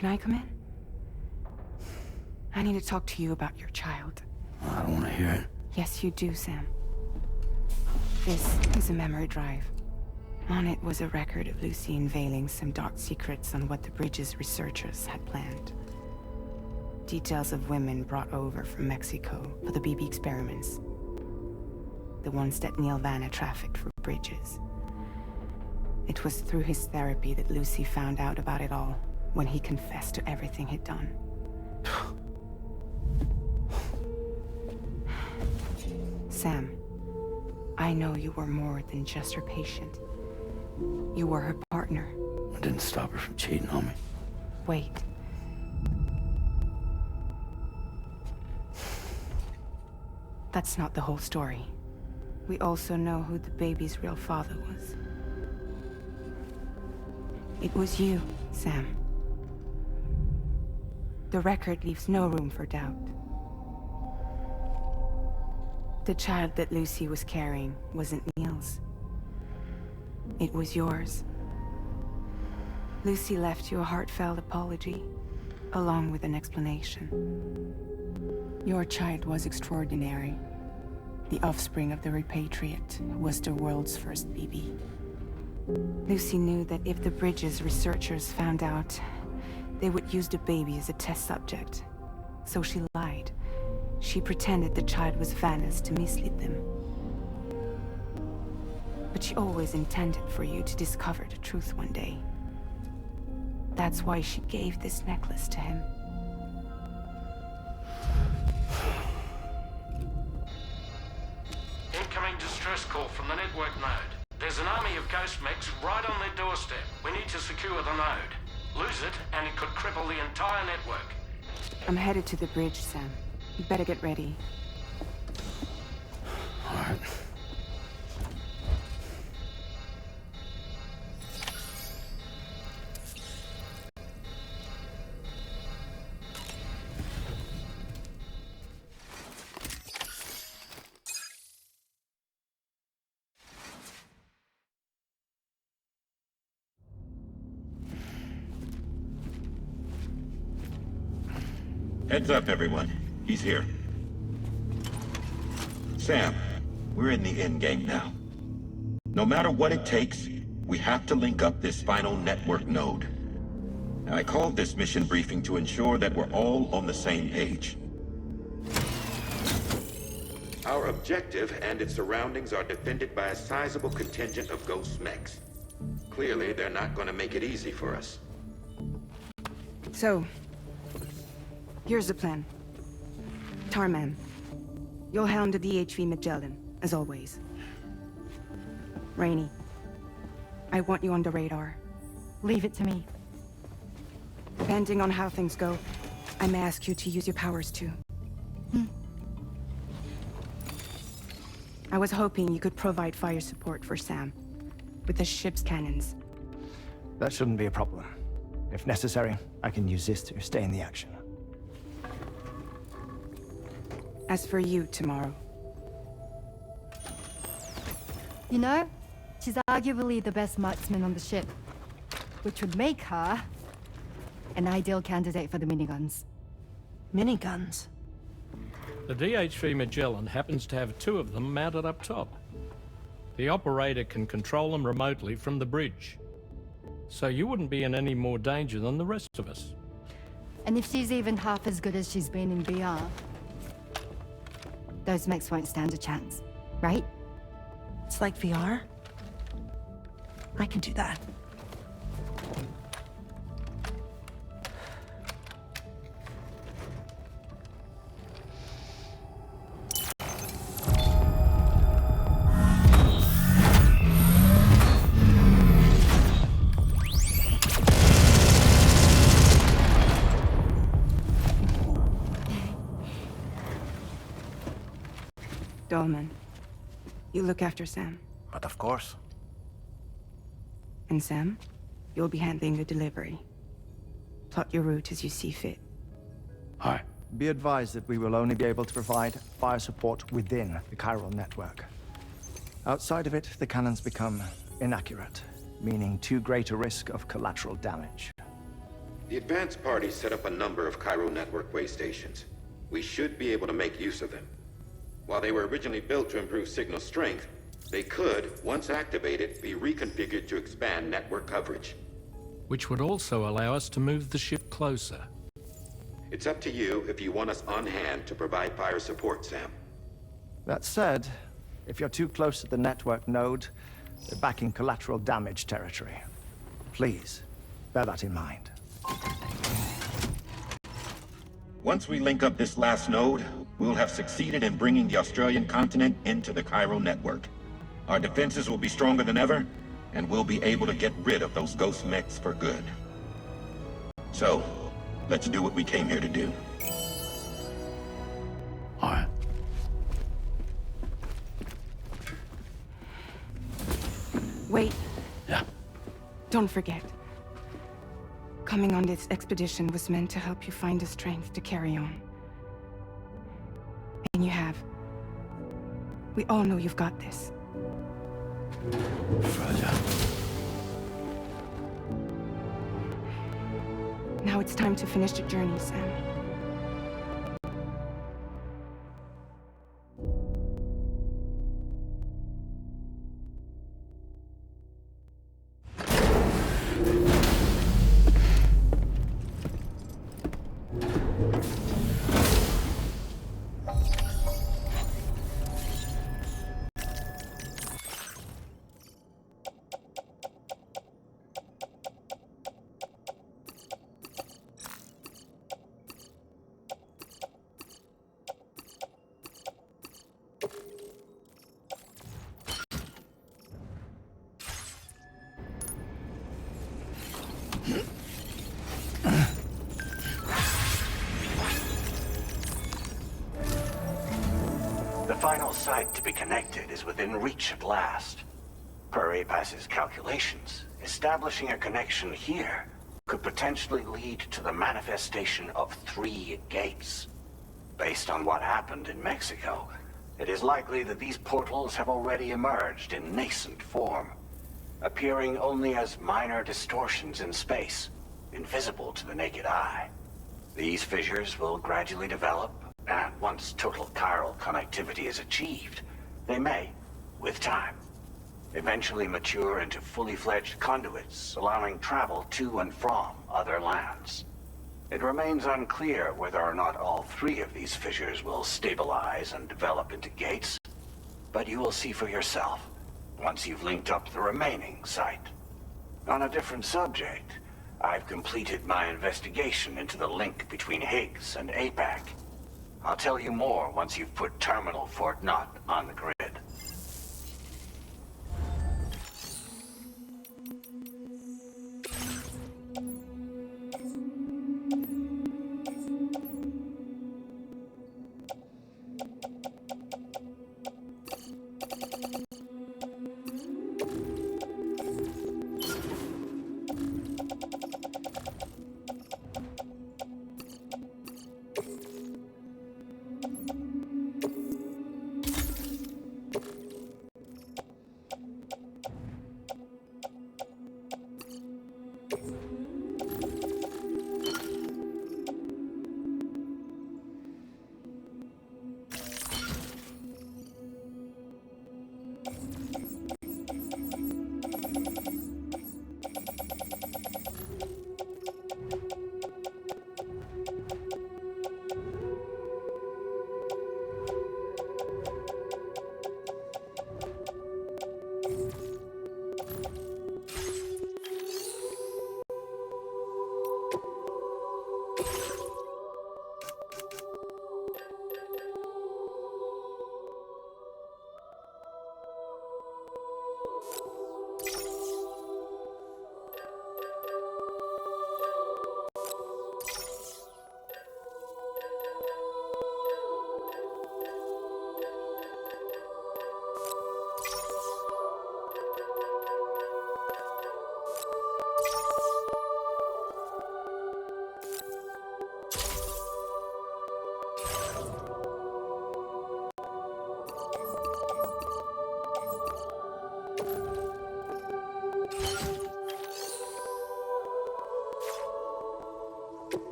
Can I come in? I need to talk to you about your child. I don't want to hear it. Yes, you do, Sam. This is a memory drive. On it was a record of Lucy unveiling some dark secrets on what the Bridge's researchers had planned. Details of women brought over from Mexico for the BB experiments. The ones that Neil Vanna trafficked for Bridges. It was through his therapy that Lucy found out about it all, when he confessed to everything he'd done. Sam, I know you were more than just her patient. You were her partner. I didn't stop her from cheating on me. Wait. That's not the whole story. We also know who the baby's real father was. It was you, Sam. The record leaves no room for doubt. The child that Lucy was carrying wasn't Neil's. It was yours. Lucy left you a heartfelt apology, along with an explanation. Your child was extraordinary. The offspring of the repatriate was the world's first BB. Lucy knew that if the Bridges researchers found out, they would use the baby as a test subject. So she lied. She pretended the child was Vanna's to mislead them. But she always intended for you to discover the truth one day. That's why she gave this necklace to him. Incoming distress call from the network node. There's an army of ghost mechs right on their doorstep. We need to secure the node. Lose it, and it could cripple the entire network. I'm headed to the bridge, Sam. You better get ready. All right. Heads up, everyone. He's here. Sam, we're in the endgame now. No matter what it takes, we have to link up this final network node. I called this mission briefing to ensure that we're all on the same page. Our objective and its surroundings are defended by a sizable contingent of ghost mechs. Clearly, they're not going to make it easy for us. So, here's the plan. Tarman, you'll helm the DHV Magellan, as always. Rainey, I want you on the radar. Leave it to me. Depending on how things go, I may ask you to use your powers too. I was hoping you could provide fire support for Sam, with the ship's cannons. That shouldn't be a problem. If necessary, I can use this to stay in the action. As for you, tomorrow. You know, she's arguably the best marksman on the ship, which would make her an ideal candidate for the miniguns. Miniguns? The DHV Magellan happens to have 2 of them mounted up top. The operator can control them remotely from the bridge. So you wouldn't be in any more danger than the rest of us. And if she's even half as good as she's been in VR, those mechs won't stand a chance, right? It's like VR? I can do that. Dolman, you look after Sam. But of course. And Sam, you'll be handling the delivery. Plot your route as you see fit. All right. Be advised that we will only be able to provide fire support within the chiral network. Outside of it, the cannons become inaccurate, meaning too great a risk of collateral damage. The advanced party set up a number of Cairo network way stations. We should be able to make use of them. While they were originally built to improve signal strength, they could, once activated, be reconfigured to expand network coverage. Which would also allow us to move the ship closer. It's up to you if you want us on hand to provide fire support, Sam. That said, if you're too close to the network node, you're back in collateral damage territory. Please, bear that in mind. Once we link up this last node, we'll have succeeded in bringing the Australian continent into the Cairo network. Our defenses will be stronger than ever, and we'll be able to get rid of those ghost mechs for good. So, let's do what we came here to do. All right. Wait, Yeah. don't forget. Coming on this expedition was meant to help you find the strength to carry on. And you have. We all know you've got this. Fragile. Now it's time to finish the journey, Sam. The final site to be connected is within reach at last. Per APAS's calculations, establishing a connection here could potentially lead to the manifestation of 3 gates. Based on what happened in Mexico, it is likely that these portals have already emerged in nascent form, appearing only as minor distortions in space, invisible to the naked eye. These fissures will gradually develop, and once total chiral connectivity is achieved, they may, with time, eventually mature into fully fledged conduits, allowing travel to and from other lands. It remains unclear whether or not all 3 of these fissures will stabilize and develop into gates, but you will see for yourself once you've linked up the remaining site. On a different subject, I've completed my investigation into the link between Higgs and APAC. I'll tell you more once you've put Terminal Fort Knott on the grid.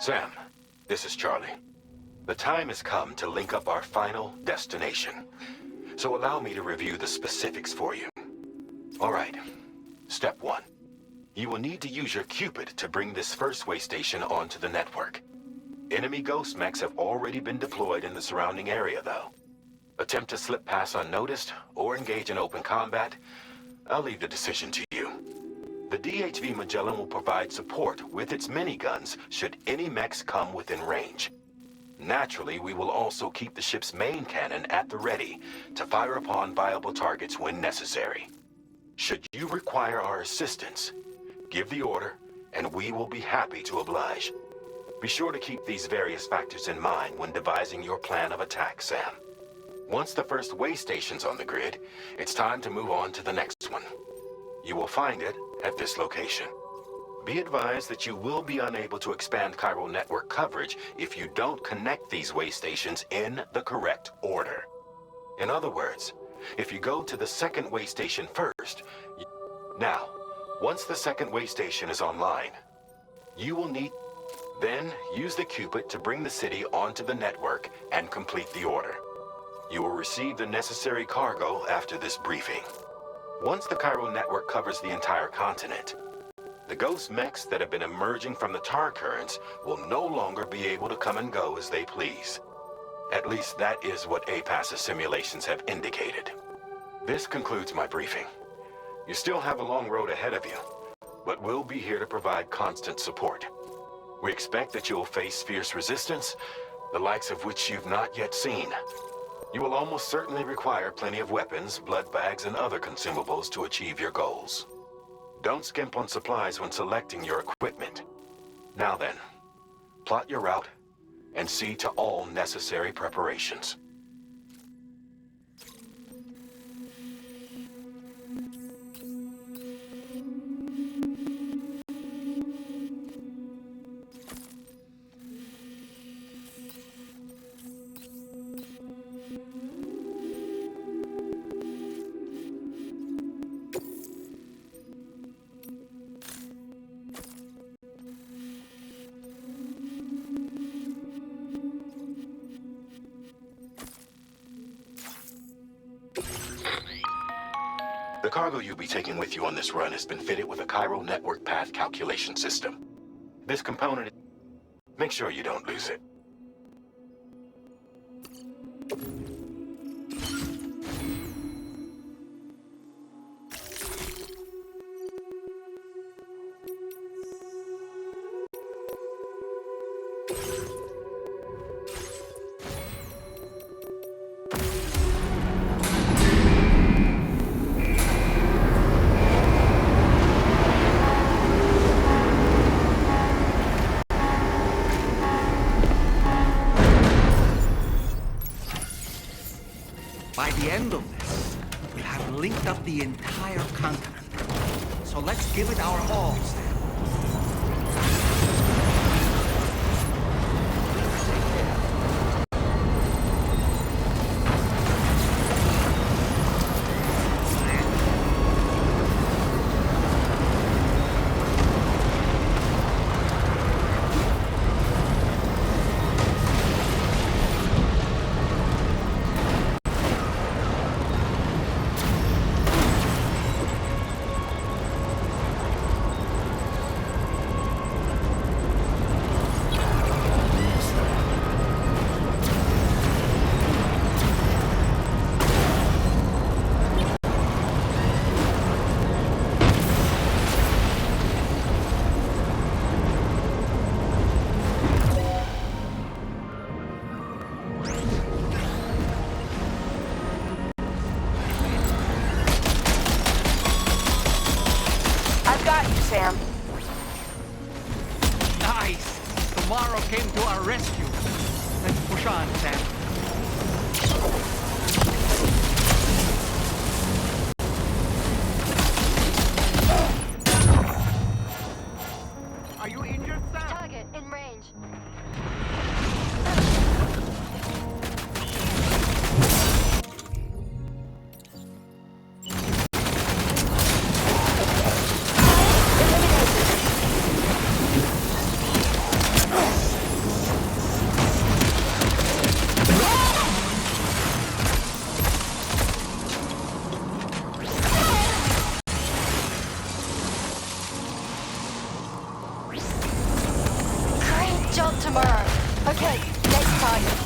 Sam, this is Charlie. The time has come to link up our final destination. So allow me to review the specifics for you. All right. Step 1. You will need to use your Cupid to bring this first way station onto the network. Enemy ghost mechs have already been deployed in the surrounding area, though. Attempt to slip past unnoticed or engage in open combat, I'll leave the decision to you. The DHV Magellan will provide support with its miniguns should any mechs come within range. Naturally, we will also keep the ship's main cannon at the ready to fire upon viable targets when necessary. Should you require our assistance, give the order, and we will be happy to oblige. Be sure to keep these various factors in mind when devising your plan of attack, Sam. Once the first way station's on the grid, it's time to move on to the next one. You will find it at this location. Be advised that you will be unable to expand chiral network coverage if you don't connect these way stations in the correct order. In other words, if you go to the second way station first, Now, once the second way station is online, you will need... Then use the Cupid to bring the city onto the network and complete the order. You will receive the necessary cargo after this briefing. Once the chiral network covers the entire continent, the ghost mechs that have been emerging from the tar currents will no longer be able to come and go as they please. At least that is what APAS's simulations have indicated. This concludes my briefing. You still have a long road ahead of you, but we'll be here to provide constant support. We expect that you'll face fierce resistance, the likes of which you've not yet seen. You will almost certainly require plenty of weapons, blood bags, and other consumables to achieve your goals. Don't skimp on supplies when selecting your equipment. Now then, plot your route and see to all necessary preparations. The cargo you'll be taking with you on this run has been fitted with a chiral network path calculation system. This component... Make sure you don't lose it. By the end of this, we'll have linked up the entire continent. So let's give it our all, Stan. Sam. Nice! Tomorrow came to our rescue. Let's push on, Sam. Are you injured, Sam? Target in range. job tomorrow. Okay, next target.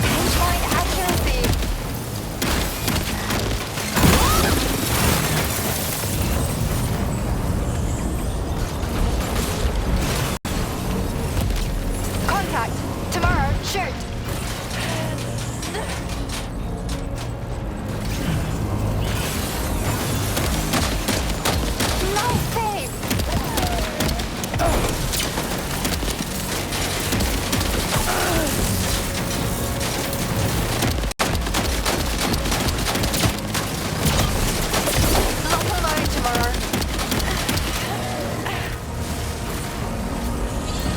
Pinpoint accuracy. Contact. Tomorrow, shoot. Nice save. Lock and load tomorrow.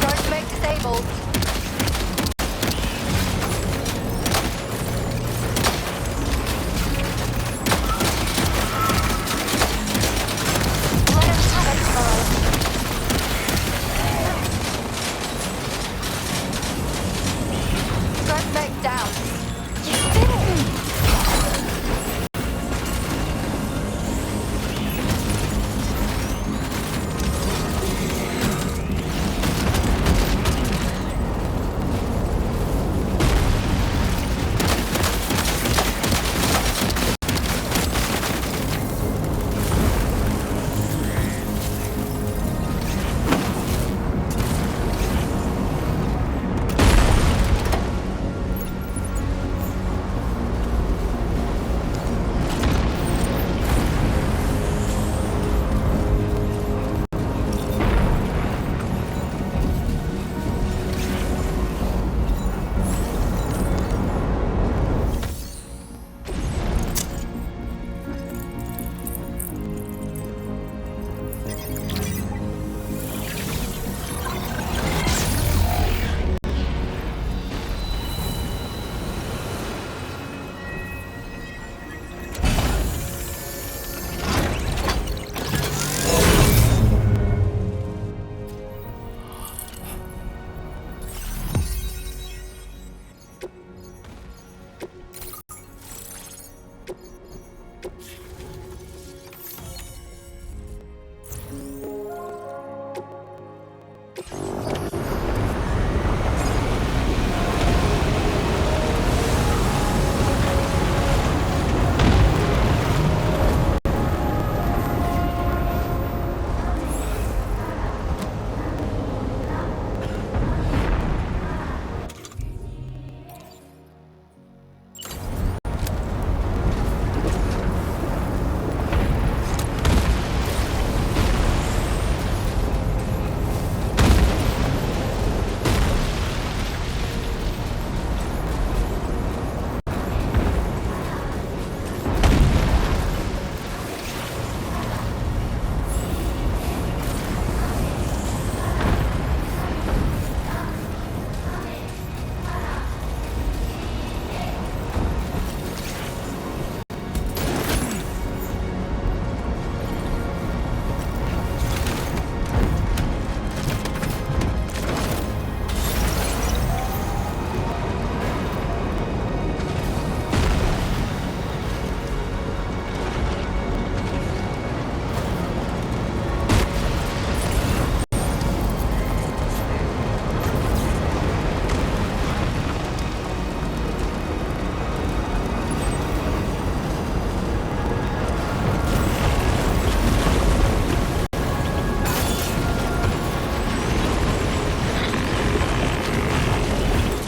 Ghost make disabled. Let us have it tomorrow. Ghost make down. You did it!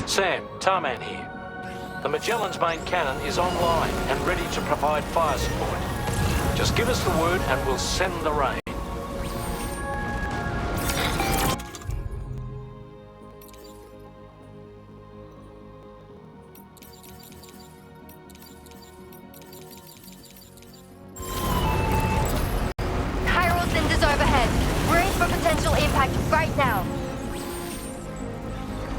Sam, Tarman here. The Magellan's main cannon is online and ready to provide fire support. Just give us the word and we'll send the rain. Chiral cinders overhead. Brace for potential impact right now.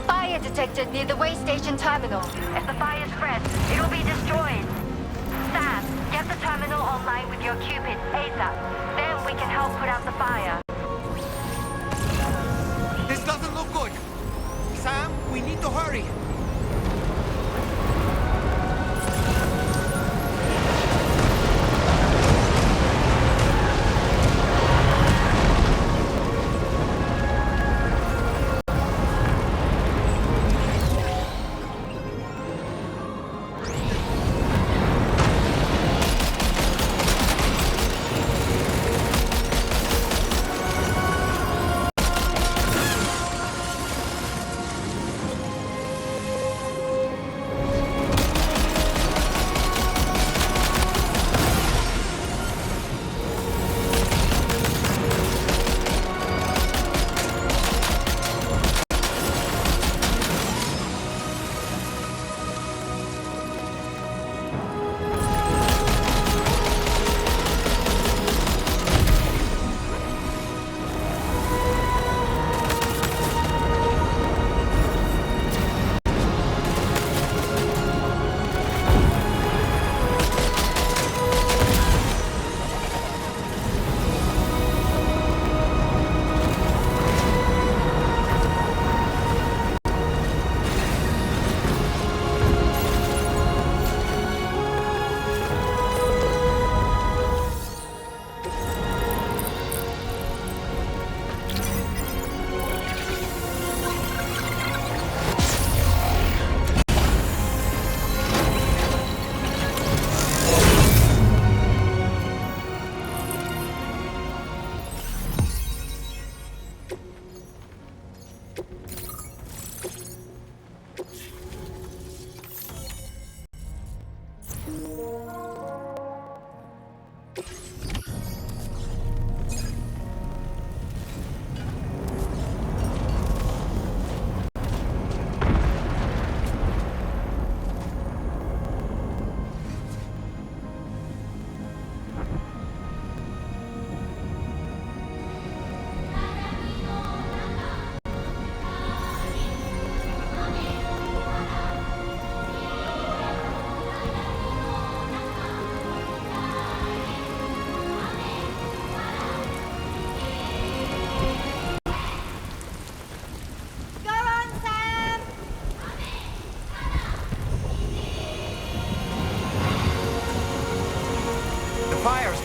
Fire detected near the way station terminal. If the fire spreads, it'll be destroyed. Sam, get the terminal online with your Cupid ASAP. Then we can help put out the fire. This doesn't look good. Sam, we need to hurry.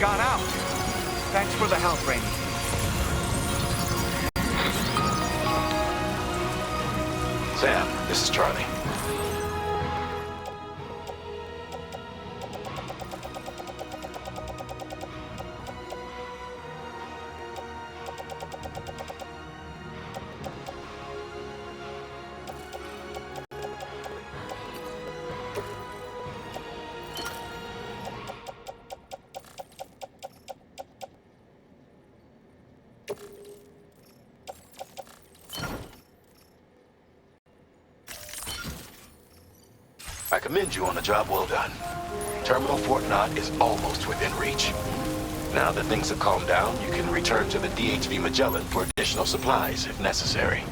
got out. Thanks for the help, Rainey. Sam, this is Charlie. I commend you on a job well done. Terminal Fort Knott is almost within reach. Now that things have calmed down, you can return to the DHV Magellan for additional supplies if necessary.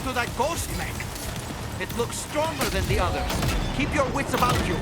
To that ghost mech. It looks stronger than the others. Keep your wits about you.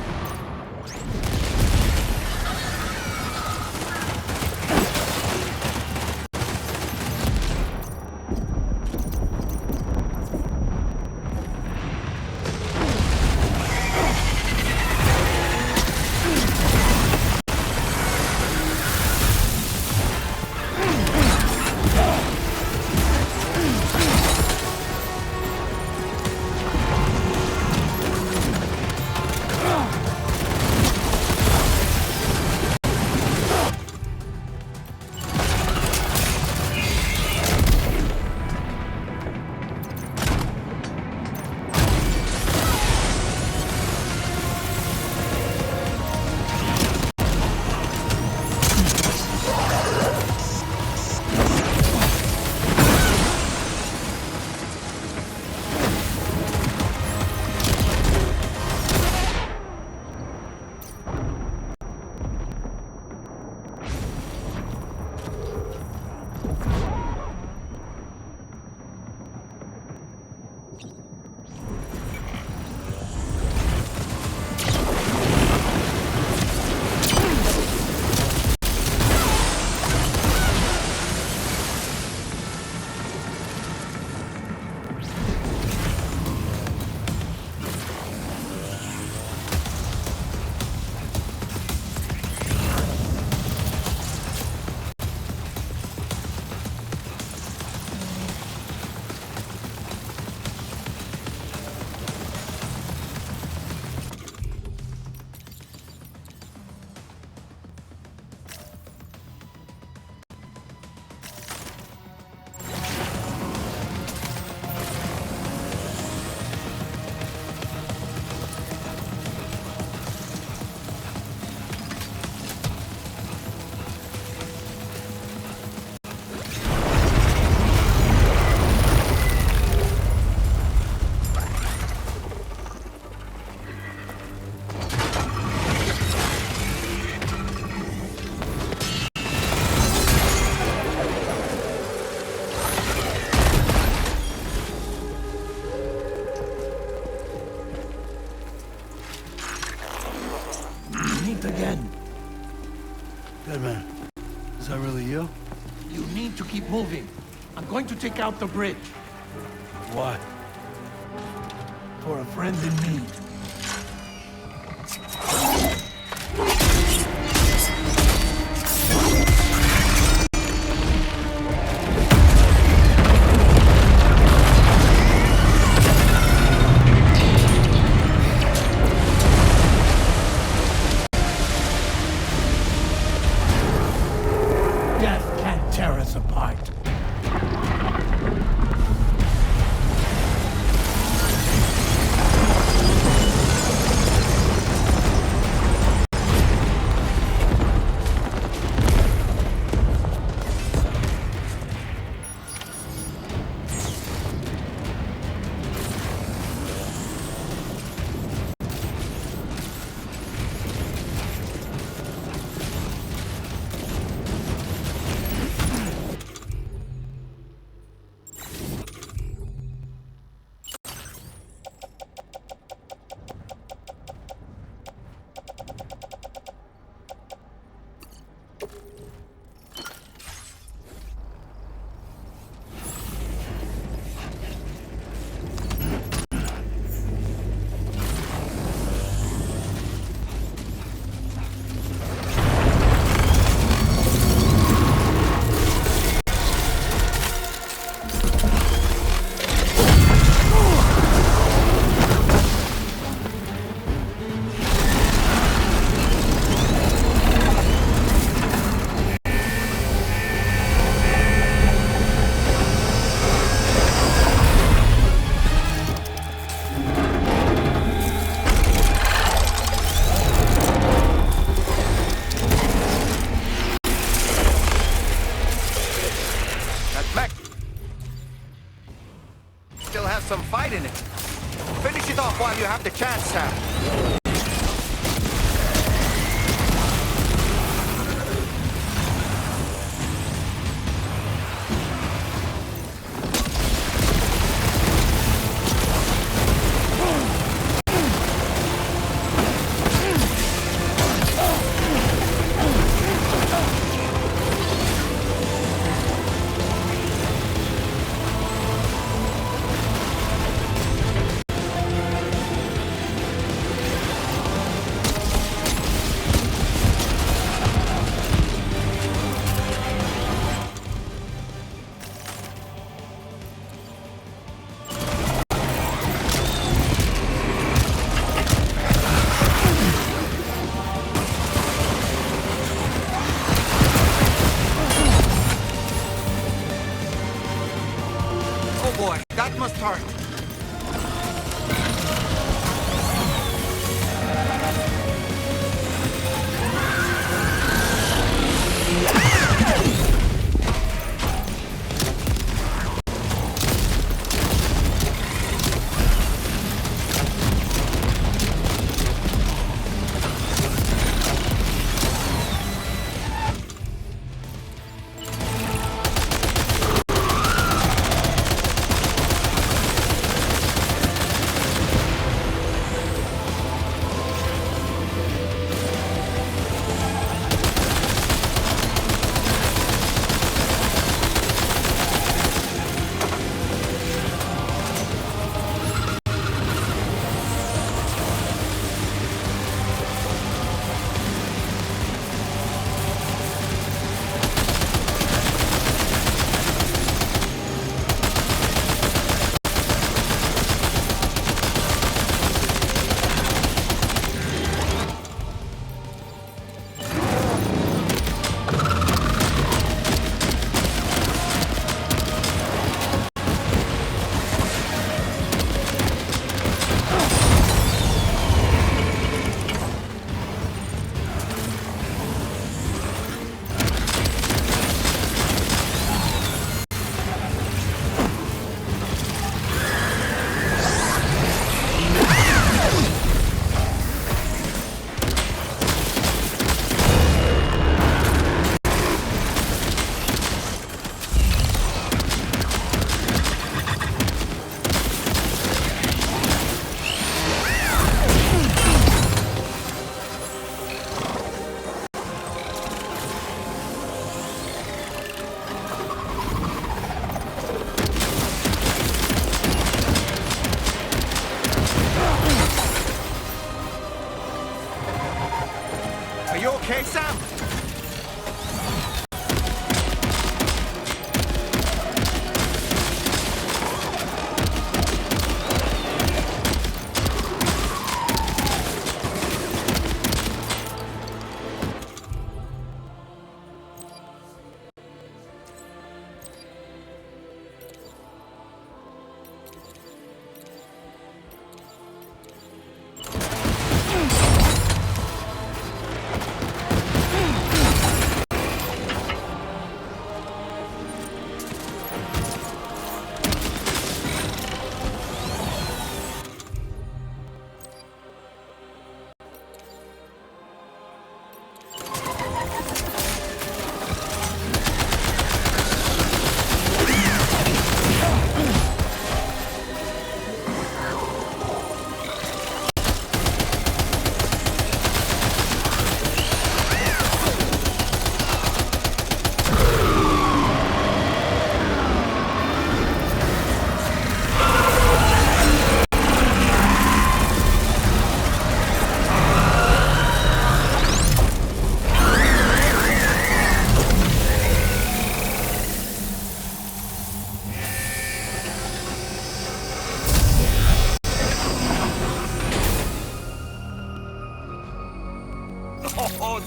going to take out the bridge. Why? For a friend in need. Death can't tear us apart. Still has some fight in it. Finish it off while you have the chance, Sam. Boy, that must hurt.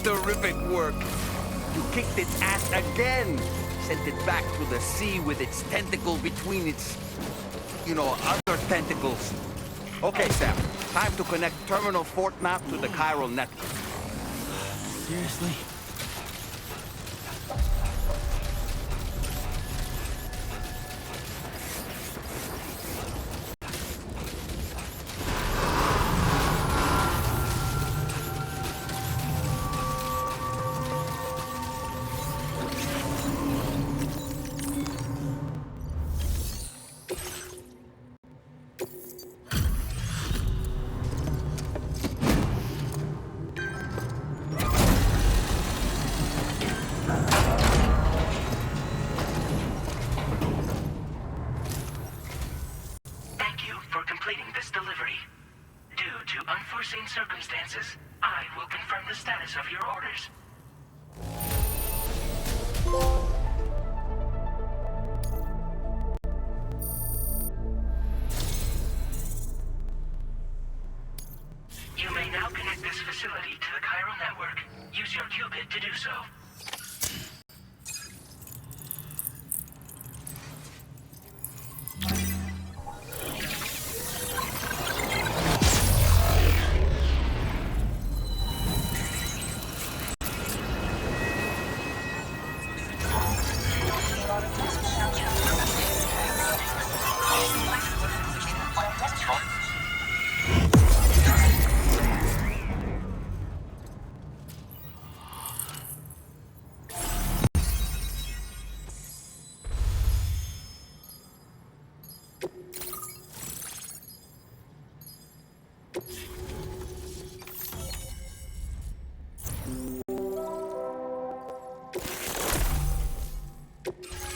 Terrific work. You kicked its ass again. Sent it back to the sea with its tentacle between its, other tentacles. Okay, Sam. Time to connect Terminal Fort Map to the chiral network. Seriously? Unforeseen circumstances, I will confirm the status of your orders. You may now connect this facility to the chiral network. Use your qubit to do so.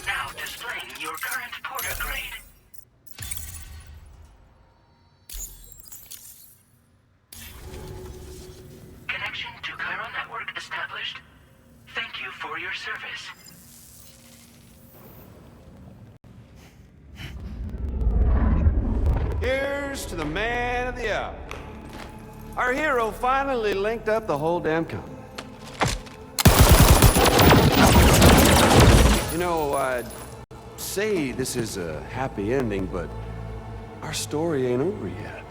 Now displaying your current porter grade. Connection to chiral network established. Thank you for your service. Here's to the man of the hour. Our hero finally linked up the whole damn company. You know, I'd say this is a happy ending, but our story ain't over yet.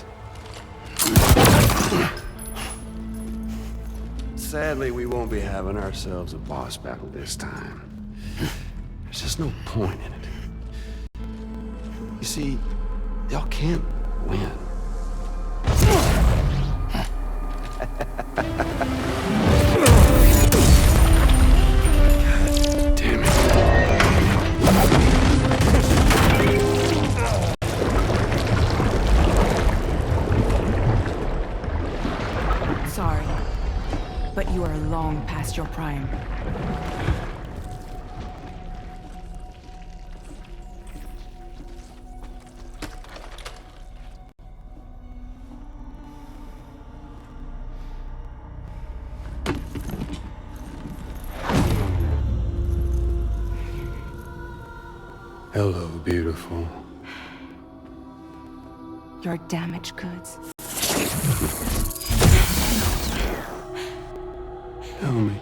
Sadly, we won't be having ourselves a boss battle this time. There's just no point in it. You see, y'all can't win. Damn it. Sorry, but you are long past your prime. Hello, beautiful. Your damaged goods. Tell me,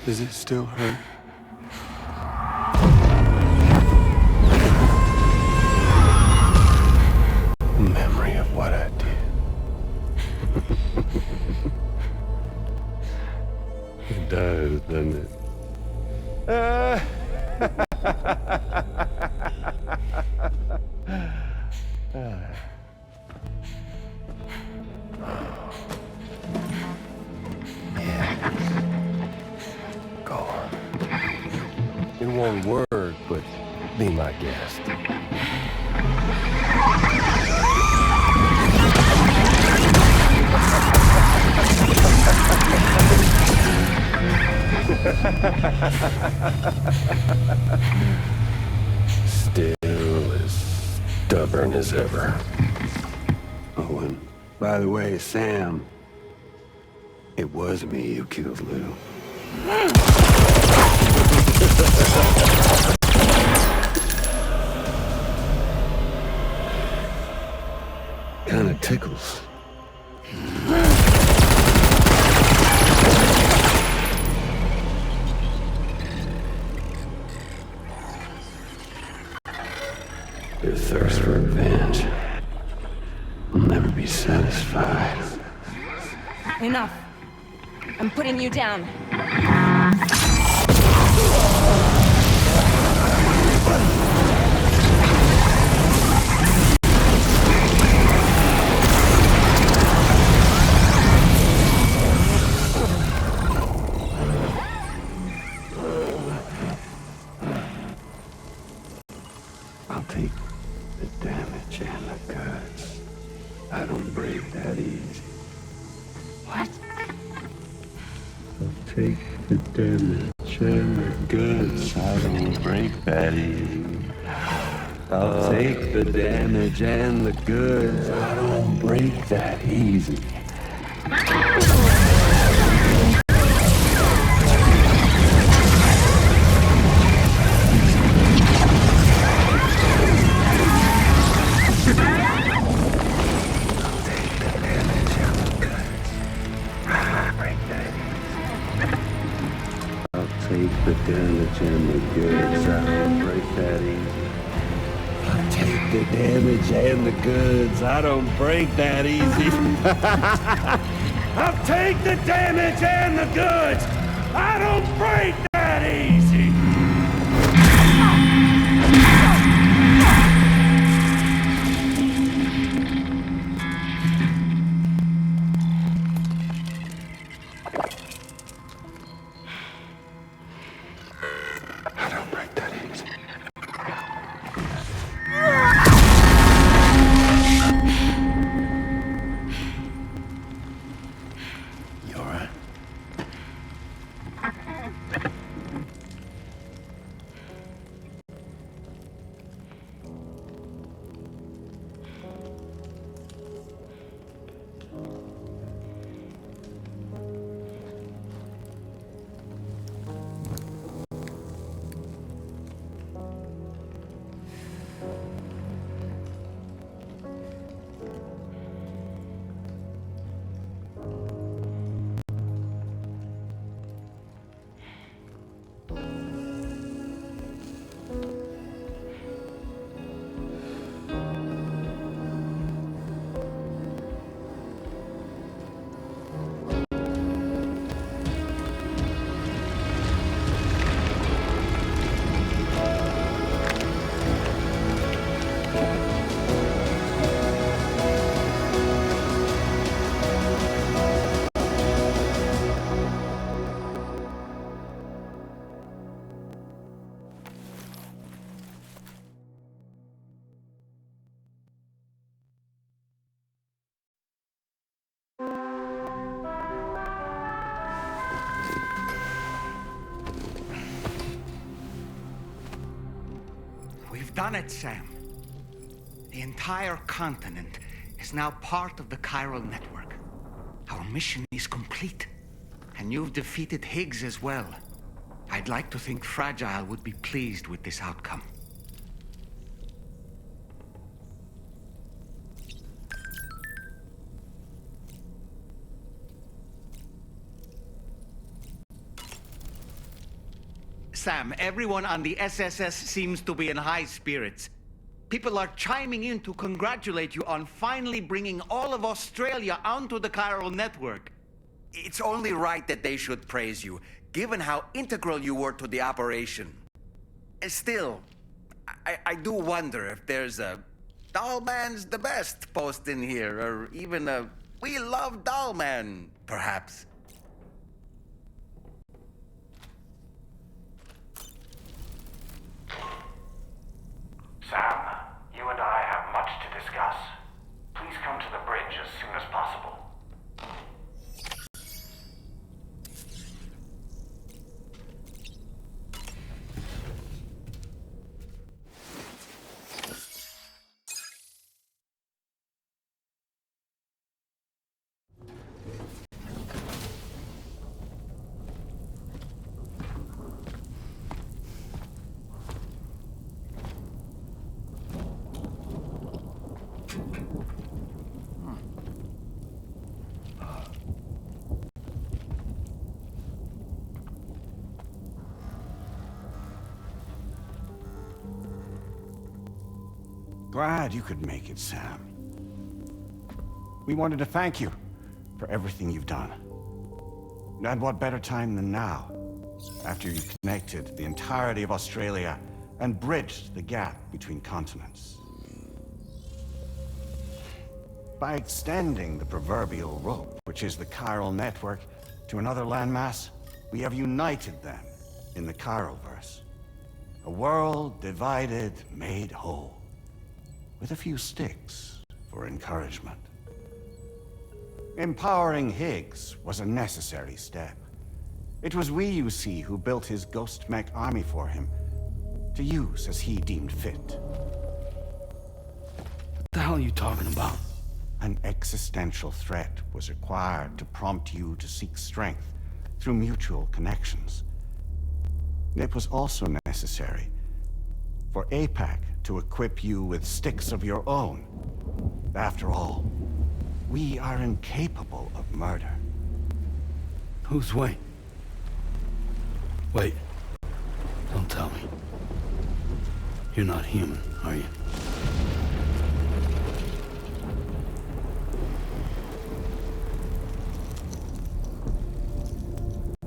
does it still hurt? Memory of what I did. It does, doesn't it? Go on. In one word, but be my guest. Still as stubborn as ever. Oh, and by the way, Sam, it was me who killed Lou. Kinda tickles. Your thirst for revenge will never be satisfied. Enough. I'm putting you down. I'll take the damage and the goods. I don't break that easy. What? I'll take the damage and the goods. I don't break that easy. I'll take the damage and the goods. I don't break that easy. Take the damage and the goods. I don't break that easy. I'll take the damage and the goods. I don't break that easy. I'll take the damage and the goods. I don't break that easy. We've done it, Sam. The entire continent is now part of the chiral network. Our mission is complete. And you've defeated Higgs as well. I'd like to think Fragile would be pleased with this outcome. Sam, everyone on the SSS seems to be in high spirits. People are chiming in to congratulate you on finally bringing all of Australia onto the chiral network. It's only right that they should praise you, given how integral you were to the operation. Still, I do wonder if there's a Dollman's the best post in here, or even a We Love Dollman, perhaps. Sam, you and I have much to discuss. Please come to the bridge as soon as possible. Glad you could make it, Sam. We wanted to thank you for everything you've done. And what better time than now, after you connected the entirety of Australia and bridged the gap between continents. By extending the proverbial rope, which is the chiral network, to another landmass, we have united them in the Chiroverse. A world divided, made whole, with a few sticks for encouragement. Empowering Higgs was a necessary step. It was we, you see, who built his ghost mech army for him, to use as he deemed fit. What the hell are you talking about? An existential threat was required to prompt you to seek strength through mutual connections. It was also necessary for APAC to equip you with sticks of your own. After all, we are incapable of murder. Who's Wayne? Wait. Don't tell me. You're not human, are you?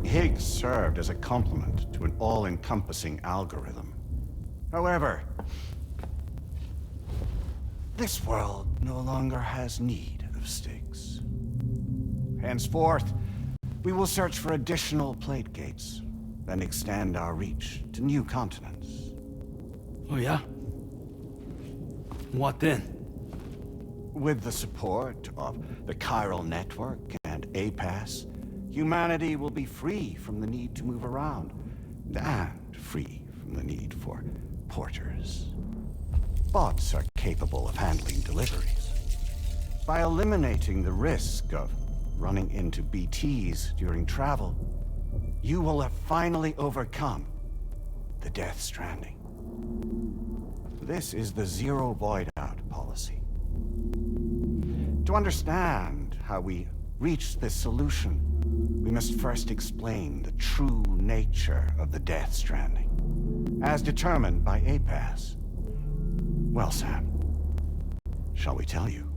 Higgs served as a complement to an all-encompassing algorithm. However, this world no longer has need of sticks. Henceforth, we will search for additional plate gates, then extend our reach to new continents. Oh yeah? What then? With the support of the chiral network and APAS, humanity will be free from the need to move around, and free from the need for porters. Bots are capable of handling deliveries. By eliminating the risk of running into BTs during travel, you will have finally overcome the Death Stranding. This is the zero void-out policy. To understand how we reached this solution, we must first explain the true nature of the Death Stranding, as determined by APAS. Well, Sam, shall we tell you?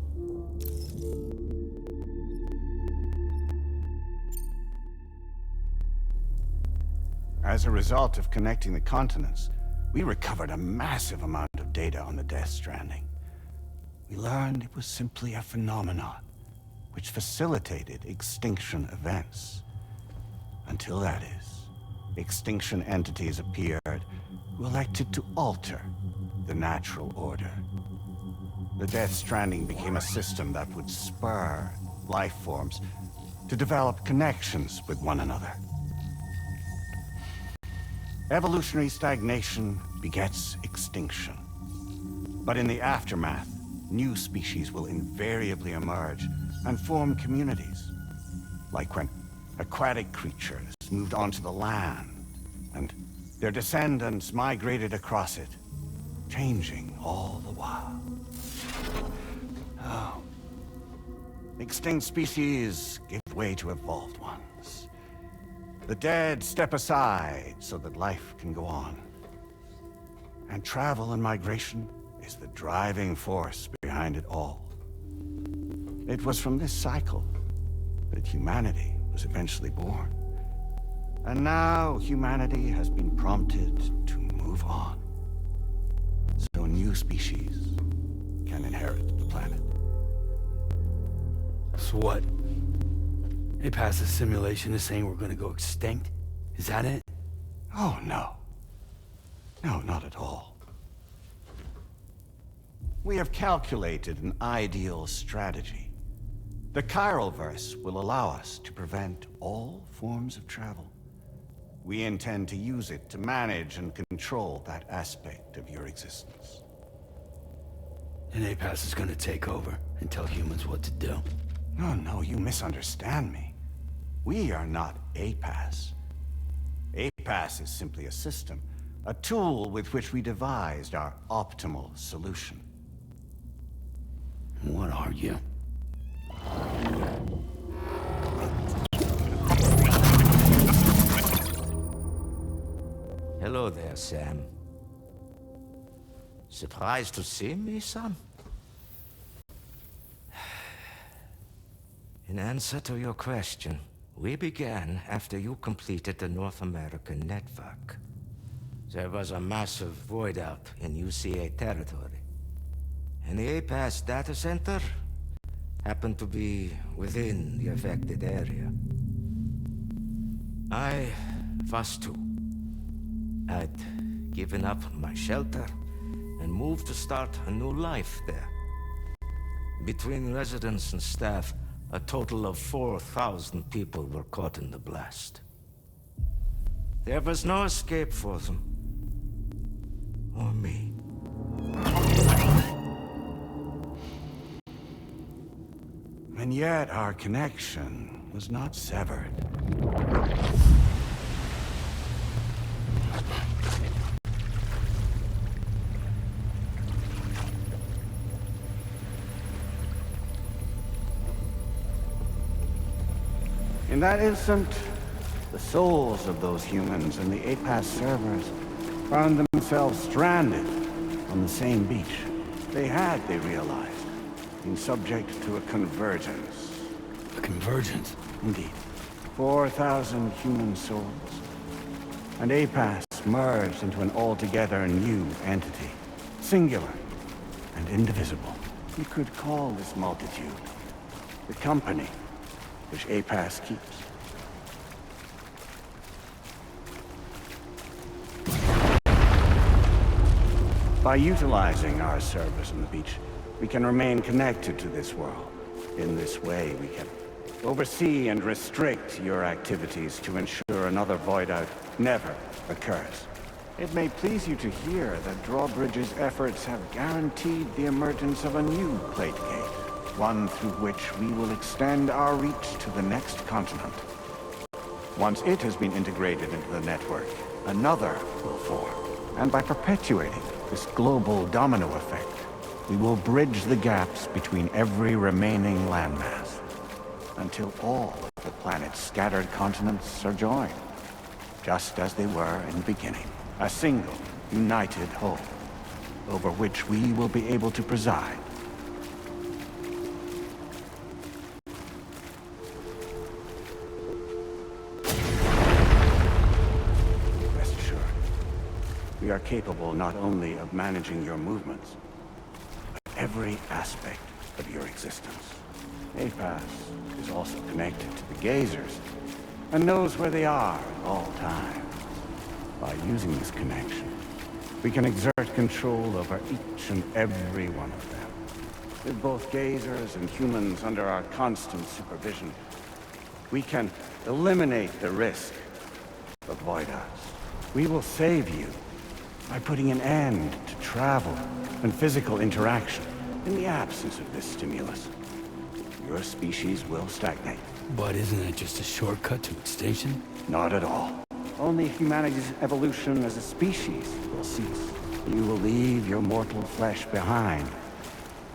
As a result of connecting the continents, we recovered a massive amount of data on the Death Stranding. We learned it was simply a phenomenon which facilitated extinction events. Until that is, extinction entities appeared who elected to alter the natural order. The Death Stranding became a system that would spur life forms to develop connections with one another. Evolutionary stagnation begets extinction. But in the aftermath, new species will invariably emerge and form communities. Like when aquatic creatures moved onto the land, and their descendants migrated across it, changing all the while. Oh. Extinct species give way to evolved ones. The dead step aside so that life can go on. And travel and migration is the driving force behind it all. It was from this cycle that humanity was eventually born. And now humanity has been prompted to move on. So new species can inherit the planet. So what? APAS' simulation is saying we're gonna go extinct? Is that it? Oh, no. No, not at all. We have calculated an ideal strategy. The Chiroverse will allow us to prevent all forms of travel. We intend to use it to manage and control that aspect of your existence. And APAS is gonna take over and tell humans what to do? No, you misunderstand me. We are not APAS. APAS is simply a system, a tool with which we devised our optimal solution. What are you? Hello there, Sam. Surprised to see me, son? In answer to your question, we began after you completed the North American network. There was a massive void out in UCA territory. And the APAS data center happened to be within the affected area. I was too. I'd given up my shelter and moved to start a new life there. Between residents and staff, a total of 4,000 people were caught in the blast. There was no escape for them. Or me. And yet our connection was not severed. In that instant, the souls of those humans in the APAS servers found themselves stranded on the same beach. They realized, been subject to a convergence. A convergence? Indeed. 4,000 human souls. And APAS merged into an altogether new entity. Singular and indivisible. You could call this multitude the company which APAS keeps. By utilizing our servers on the beach, we can remain connected to this world. In this way, we can oversee and restrict your activities to ensure another void out never occurs. It may please you to hear that Drawbridge's efforts have guaranteed the emergence of a new plate gate. One through which we will extend our reach to the next continent. Once it has been integrated into the network, another will form. And by perpetuating this global domino effect, we will bridge the gaps between every remaining landmass, until all of the planet's scattered continents are joined, just as they were in the beginning. A single, united whole, over which we will be able to preside. We are capable not only of managing your movements, but every aspect of your existence. APAS is also connected to the gazers, and knows where they are at all times. By using this connection, we can exert control over each and every one of them. With both gazers and humans under our constant supervision, we can eliminate the risk of void-outs. We will save you by putting an end to travel and physical interaction. In the absence of this stimulus, your species will stagnate. But isn't that just a shortcut to extinction? Not at all. Only humanity's evolution as a species will cease. You will leave your mortal flesh behind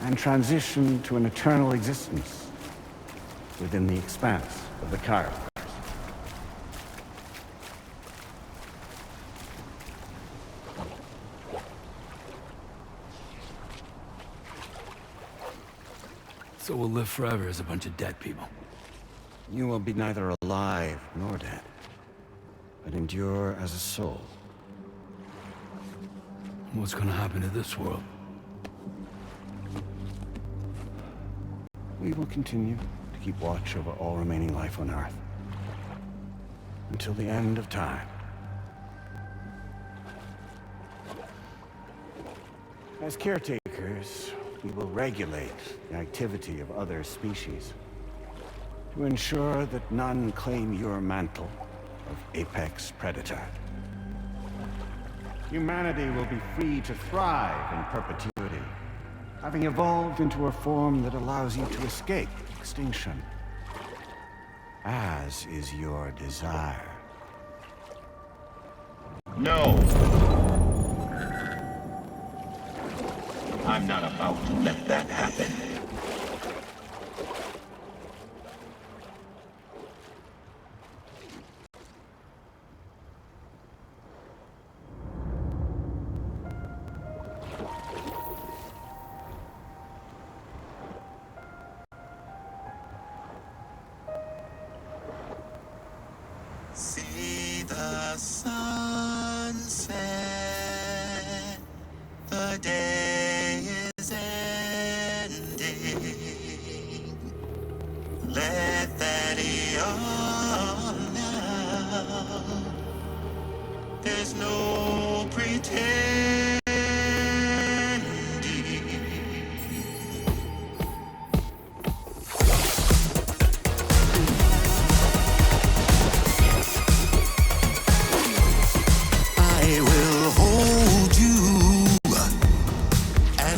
and transition to an eternal existence within the expanse of the Chiron. So we'll live forever as a bunch of dead people. You will be neither alive nor dead, but endure as a soul. What's gonna happen to this world? We will continue to keep watch over all remaining life on Earth. Until the end of time. As caretakers, we will regulate the activity of other species to ensure that none claim your mantle of apex predator. Humanity will be free to thrive in perpetuity, having evolved into a form that allows you to escape extinction, as is your desire. No! I'm not about to let that happen.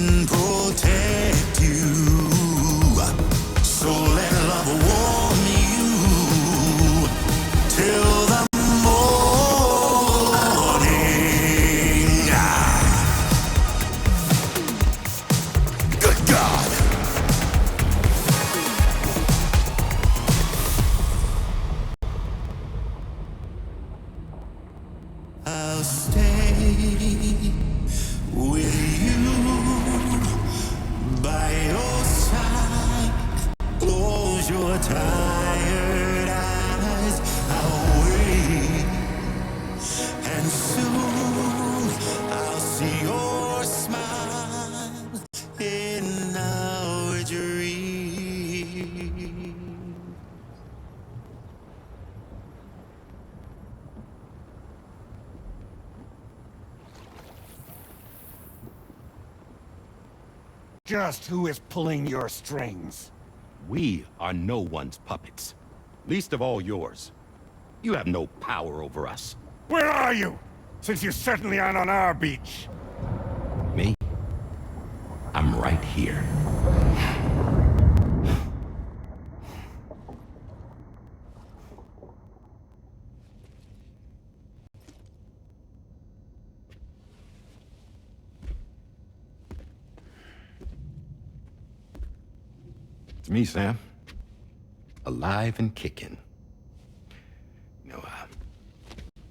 and protect you. So let love warm you till the morning. Good God. I'll stay with you by your side. Close your tired eyes. I'll wait, and soon I'll see your smile in our dream. Just who is pulling your strings? We are no one's puppets. Least of all yours. You have no power over us. Where are you? Since you certainly aren't on our beach. Me? I'm right here. It's me, Sam. Alive and kicking. No,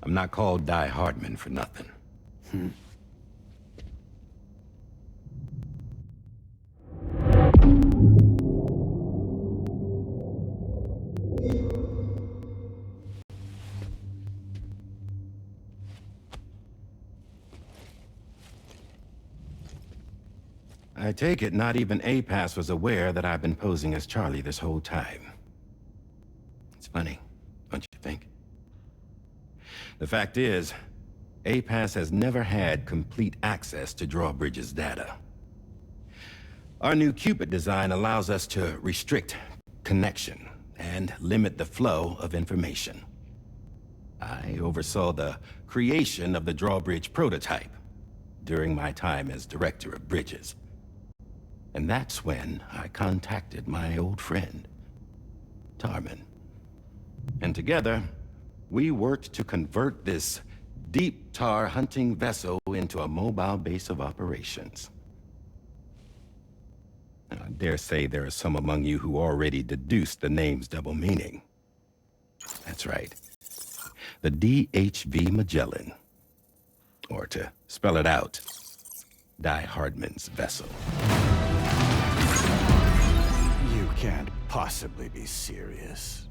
I'm not called Die Hardman for nothing. I take it not even APAS was aware that I've been posing as Charlie this whole time. It's funny, don't you think? The fact is, APAS has never had complete access to Drawbridge's data. Our new Cupid design allows us to restrict connection and limit the flow of information. I oversaw the creation of the Drawbridge prototype during my time as Director of Bridges. And that's when I contacted my old friend, Tarman. And together, we worked to convert this deep tar hunting vessel into a mobile base of operations. I dare say there are some among you who already deduced the name's double meaning. That's right. The DHV Magellan. Or to spell it out, Die Hardman's vessel. You can't possibly be serious.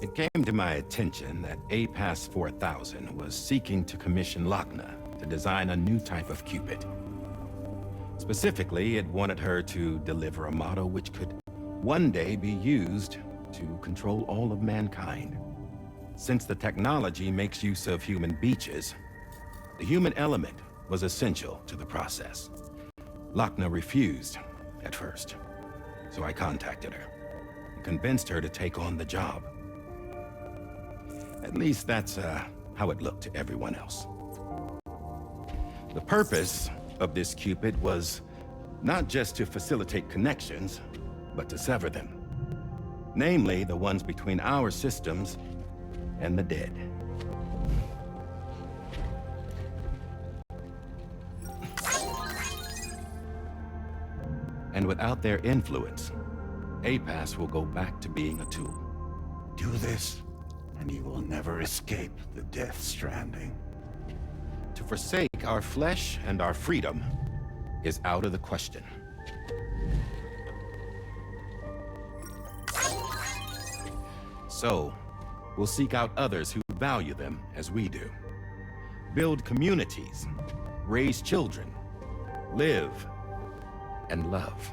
It came to my attention that APAS 4000 was seeking to commission Lochna to design a new type of Cupid. Specifically, it wanted her to deliver a model which could one day be used to control all of mankind. Since the technology makes use of human beaches, the human element was essential to the process. Lochna refused at first, so I contacted her and convinced her to take on the job. At least that's how it looked to everyone else. The purpose of this Cupid was not just to facilitate connections, but to sever them. Namely, the ones between our systems and the dead. And without their influence, APAS will go back to being a tool. Do this, and you will never escape the death stranding. To forsake our flesh and our freedom is out of the question. So, we'll seek out others who value them as we do. Build communities, raise children, live, and love.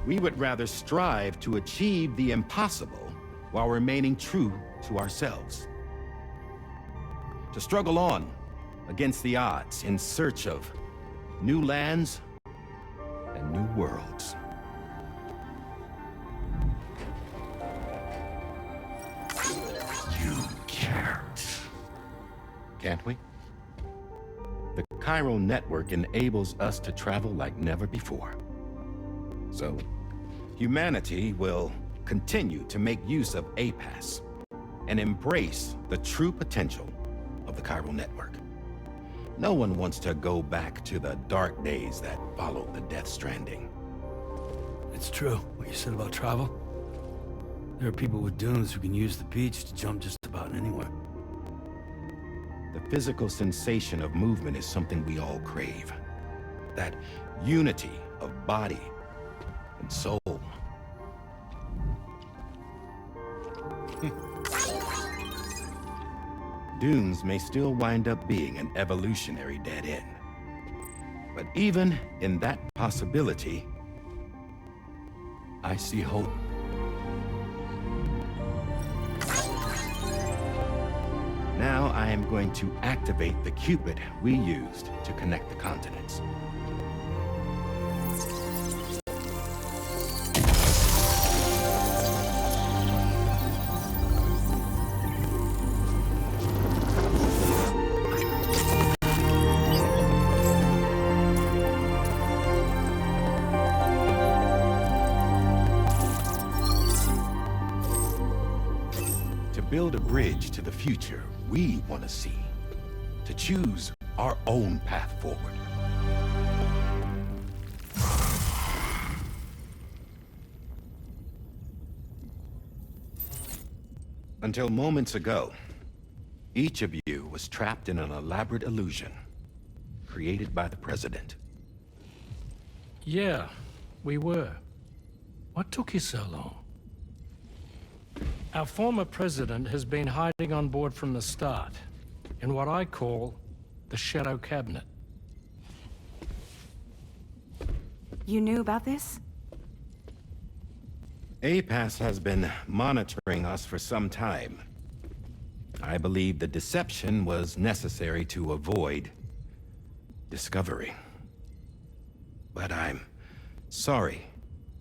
We would rather strive to achieve the impossible while remaining true to ourselves. To struggle on against the odds in search of new lands and new worlds. You can't. can't we? The chiral network enables us to travel like never before. So, humanity will continue to make use of APAS and embrace the true potential of the chiral network. No one wants to go back to the dark days that followed the Death Stranding. It's true, what you said about travel. There are people with dunes who can use the beach to jump just about anywhere. The physical sensation of movement is something we all crave. That unity of body and soul. Dunes may still wind up being an evolutionary dead end. But even in that possibility, I see hope. Now I am going to activate the Cupid we used to connect the continents. To build a bridge to the future we want to see, to choose our own path forward. Until moments ago, each of you was trapped in an elaborate illusion created by the President. Yeah, we were. What took you so long? Our former president has been hiding on board from the start, in what I call the Shadow Cabinet. You knew about this? APAS has been monitoring us for some time. I believe the deception was necessary to avoid discovery. But I'm sorry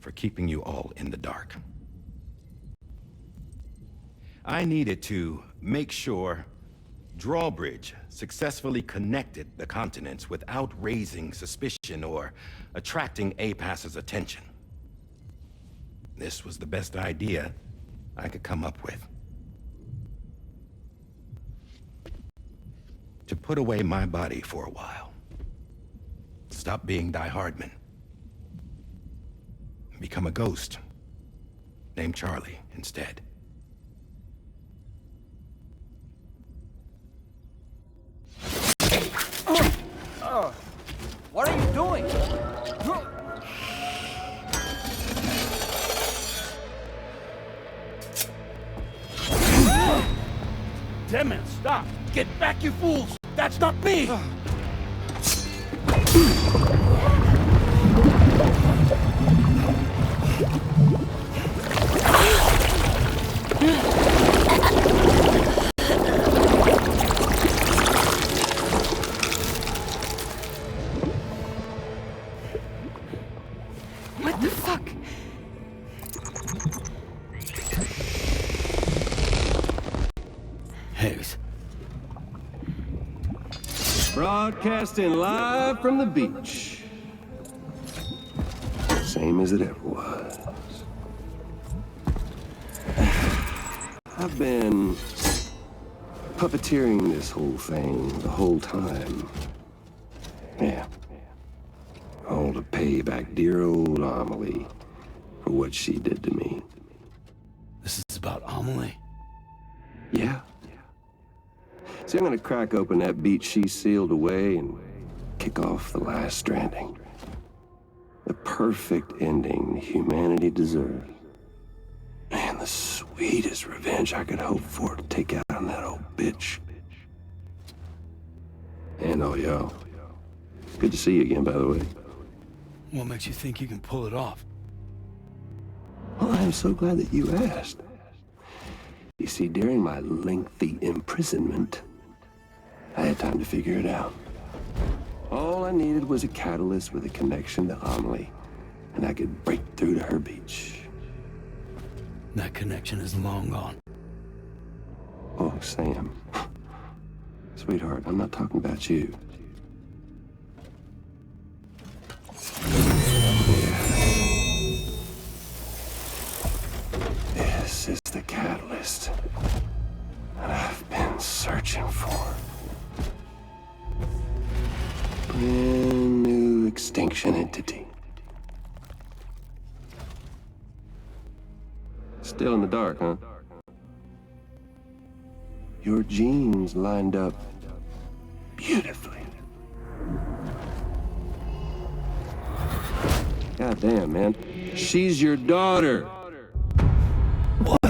for keeping you all in the dark. I needed to make sure Drawbridge successfully connected the continents without raising suspicion or attracting APAS's attention. This was the best idea I could come up with. To put away my body for a while. Stop being Die Hardman. Become a ghost. Named Charlie instead. What are you doing? Damn man, stop! Get back, you fools! That's not me! What the fuck? Higgs. Broadcasting live from the beach. Same as it ever was. I've been puppeteering this whole thing the whole time. Yeah. All to pay back dear old Amelie for what she did to me. This is about Amelie? Yeah. See, I'm gonna crack open that beach she sealed away and kick off the last Stranding. The perfect ending humanity deserves. Man, the sweetest revenge I could hope for to take out on that old bitch. And all y'all. Good to see you again, by the way. What makes you think you can pull it off? Well, I'm so glad that you asked. You see, during my lengthy imprisonment, I had time to figure it out. All I needed was a catalyst with a connection to Amelie, and I could break through to her beach. That connection is long gone. Oh, Sam. Sweetheart, I'm not talking about you. This is the catalyst that I've been searching for. Brand new extinction entity. Still in the dark, huh? Your genes lined up beautifully. God damn, man. She's your daughter. What?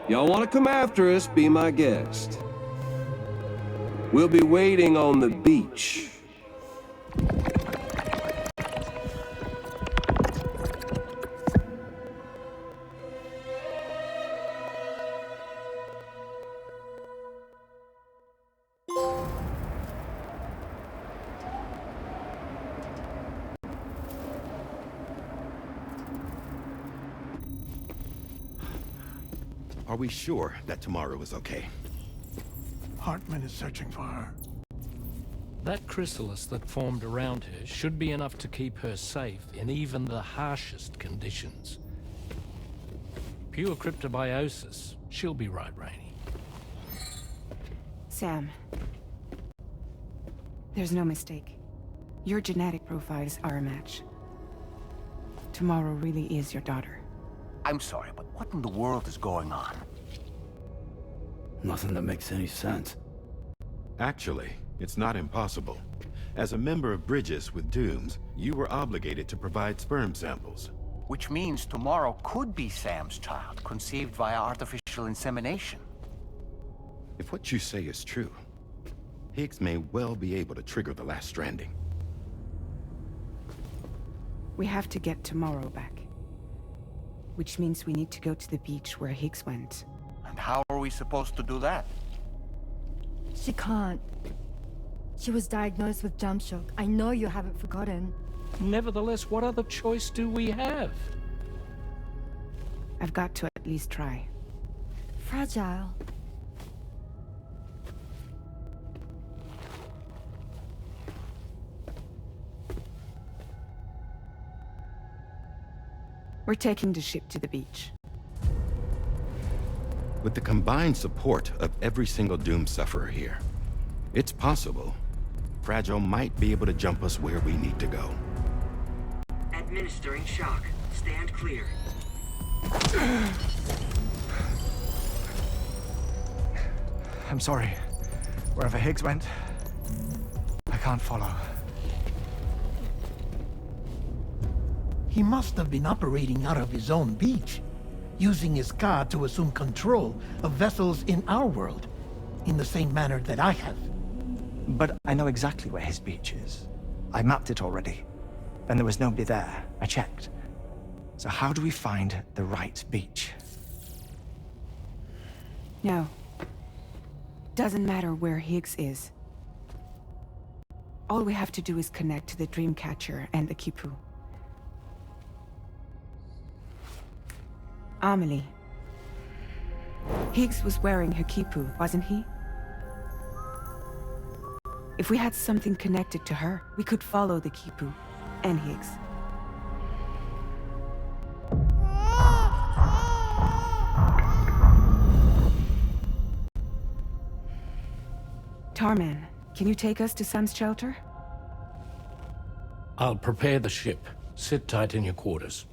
Y'all want to come after us, be my guest. We'll be waiting on the beach. Are we sure that tomorrow is okay? Hartman is searching for her. That chrysalis that formed around her should be enough to keep her safe in even the harshest conditions. Pure cryptobiosis. She'll be right, Rainey. Sam. There's no mistake. Your genetic profiles are a match. Tomorrow really is your daughter. I'm sorry, but what in the world is going on? Nothing that makes any sense. Actually, it's not impossible. As a member of Bridges with Dooms, you were obligated to provide sperm samples. Which means tomorrow could be Sam's child, conceived via artificial insemination. If what you say is true, Higgs may well be able to trigger the last stranding. We have to get tomorrow back. Which means we need to go to the beach where Higgs went. And how are we supposed to do that? She can't. She was diagnosed with jump shock. I know you haven't forgotten. Nevertheless, what other choice do we have? I've got to at least try. Fragile. We're taking the ship to the beach. With the combined support of every single Doom sufferer here, it's possible Fragile might be able to jump us where we need to go. Administering shock. Stand clear. I'm sorry. Wherever Higgs went, I can't follow. He must have been operating out of his own beach, using his car to assume control of vessels in our world, in the same manner that I have. But I know exactly where his beach is. I mapped it already, and there was nobody there. I checked. So how do we find the right beach? No. Doesn't matter where Higgs is. All we have to do is connect to the Dreamcatcher and the Kipu. Amelie. Higgs was wearing her Kipu, wasn't he? If we had something connected to her, we could follow the Kipu and Higgs. Tarman, can you take us to Sam's shelter? I'll prepare the ship. Sit tight in your quarters.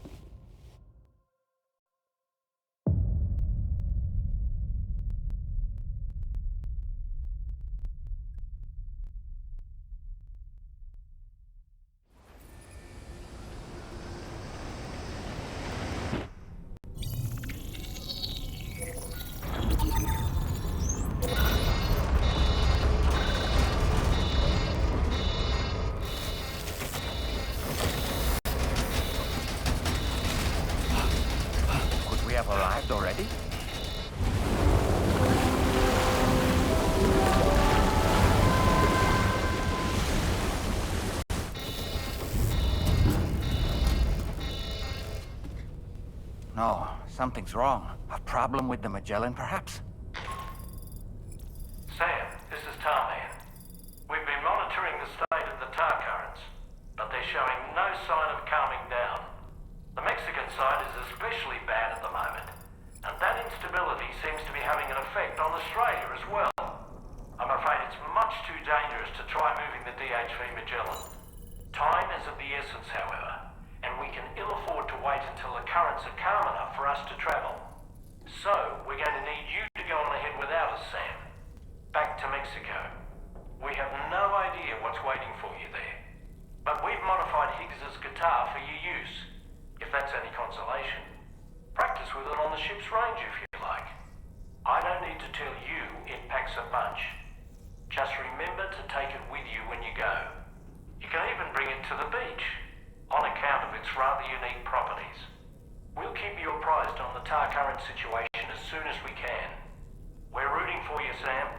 left already? No, something's wrong. A problem with the Magellan, perhaps? Sam, this is Tarman. We've been monitoring the state of the tar currents, but they're showing no sign of calming down. The Mexican side is especially bad at the moment, and that instability seems to be having an effect on Australia as well. I'm afraid it's much too dangerous to try moving the DHV Magellan. Time is of the essence, however, and we can ill afford to wait until the currents are calm enough for us to travel. So, we're going to need you to go on ahead without us, Sam. Back to Mexico. We have no idea what's waiting for you there. But we've modified Higgs's guitar for your use, if that's any consolation. Practice with it on the ship's range if you like. I don't need to tell you it packs a punch. Just remember to take it with you when you go. You can even bring it to the beach, on account of its rather unique properties. We'll keep you apprised on the tar current situation as soon as we can. We're rooting for you, Sam.